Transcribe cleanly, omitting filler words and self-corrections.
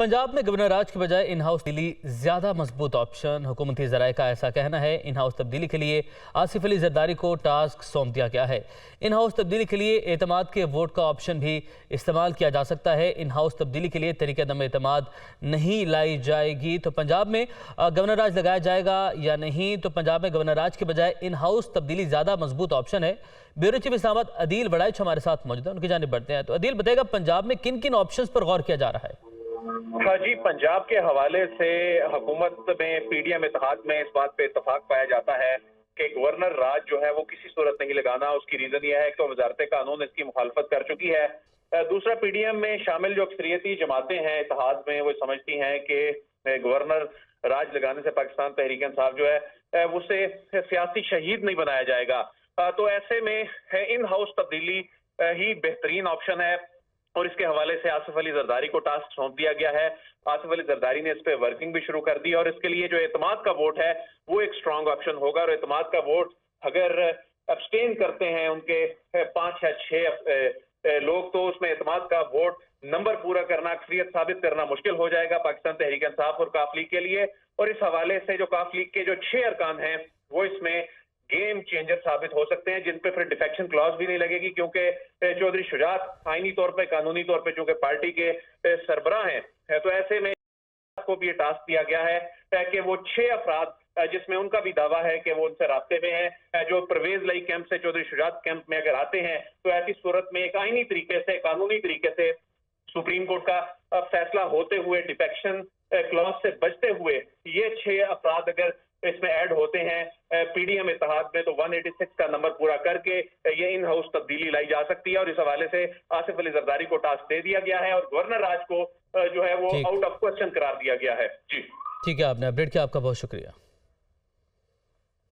पंजाब में गवर्नर राज के बजाय इन हाउस तब्दीली ज्यादा मजबूत ऑप्शन। हुकूमती ज़राए का ऐसा कहना है। इन हाउस तब्दीली के लिए आसिफ अली जरदारी को टास्क सौंप दिया गया है। इन हाउस तब्दीली के लिए एतमाद के वोट का ऑप्शन भी इस्तेमाल किया जा सकता है। इन हाउस तब्दीली के लिए तरीके दम एतमाद नहीं लाई जाएगी तो पंजाब में गवर्नर राज लगाया जाएगा या नहीं। तो पंजाब में गवर्नर राज के बजाय इन हाउस तब्दीली ज्यादा मजबूत ऑप्शन है। ब्यूरो चीफ इस्लामाबाद अदील वड़ाइच हमारे साथ मौजूद है, उनकी जानिब बढ़ते हैं। तो अदील बताएगा पंजाब में किन किन ऑप्शंस पर गौर किया जा रहा है। हाँ जी, पंजाब के हवाले से हुकूमत में पीडीएम इत्तेहाद में इस बात पे इत्तेफाक पाया जाता है कि गवर्नर राज जो है वो किसी सूरत नहीं लगाना। उसकी रीजन यह है कि वजारत कानून इसकी मुखालफत कर चुकी है। दूसरा, पीडीएम में शामिल जो अक्सरियती जमातें हैं इत्तेहाद में, वो समझती हैं कि गवर्नर राज लगाने से पाकिस्तान तहरीक इंसाफ जो है उसे सियासी शहीद नहीं बनाया जाएगा। तो ऐसे में इन हाउस तब्दीली ही बेहतरीन ऑप्शन है और इसके हवाले से आसिफ अली जरदारी को टास्क सौंप दिया गया है। आसिफ अली जरदारी ने इस पे वर्किंग भी शुरू कर दी और इसके लिए जो एतमाद का वोट है वो एक स्ट्रांग ऑप्शन होगा। और एतमाद का वोट अगर अब्सटेन करते हैं उनके 5 या 6 लोग, तो उसमें एतमाद का वोट नंबर पूरा करना, अक्सरियत साबित करना मुश्किल हो जाएगा पाकिस्तान तहरीक इंसाफ और काफ लीग के लिए। और इस हवाले से जो काफ लीग के जो 6 अरकान हैं वो इसमें गेम चेंजर साबित हो सकते हैं, जिन पे फिर डिफेक्शन क्लॉज भी नहीं लगेगी, क्योंकि चौधरी शुजात आईनी तौर पे, कानूनी तौर पे चूंकि पार्टी के सरबराह हैं, तो ऐसे में को भी ये टास्क दिया गया है कि वो 6 अफराद जिसमें उनका भी दावा है कि वो उनसे रास्ते में है, जो परवेज लाई कैंप से चौधरी शुजात कैंप में अगर आते हैं तो ऐसी सूरत में एक आईनी तरीके से, कानूनी तरीके से सुप्रीम कोर्ट का फैसला होते हुए, डिफेक्शन क्लॉज से बचते हुए ये 6 अफराद अगर इसमें ऐड होते हैं पीडीएम इत्तेहाद में, तो 186 का नंबर पूरा करके ये इन हाउस तब्दीली लाई जा सकती है। और इस हवाले से आसिफ अली जरदारी को टास्क दे दिया गया है और गवर्नर राज को जो है वो आउट ऑफ क्वेश्चन करार दिया गया है। जी ठीक है, आपने अपडेट किया, आपका बहुत शुक्रिया।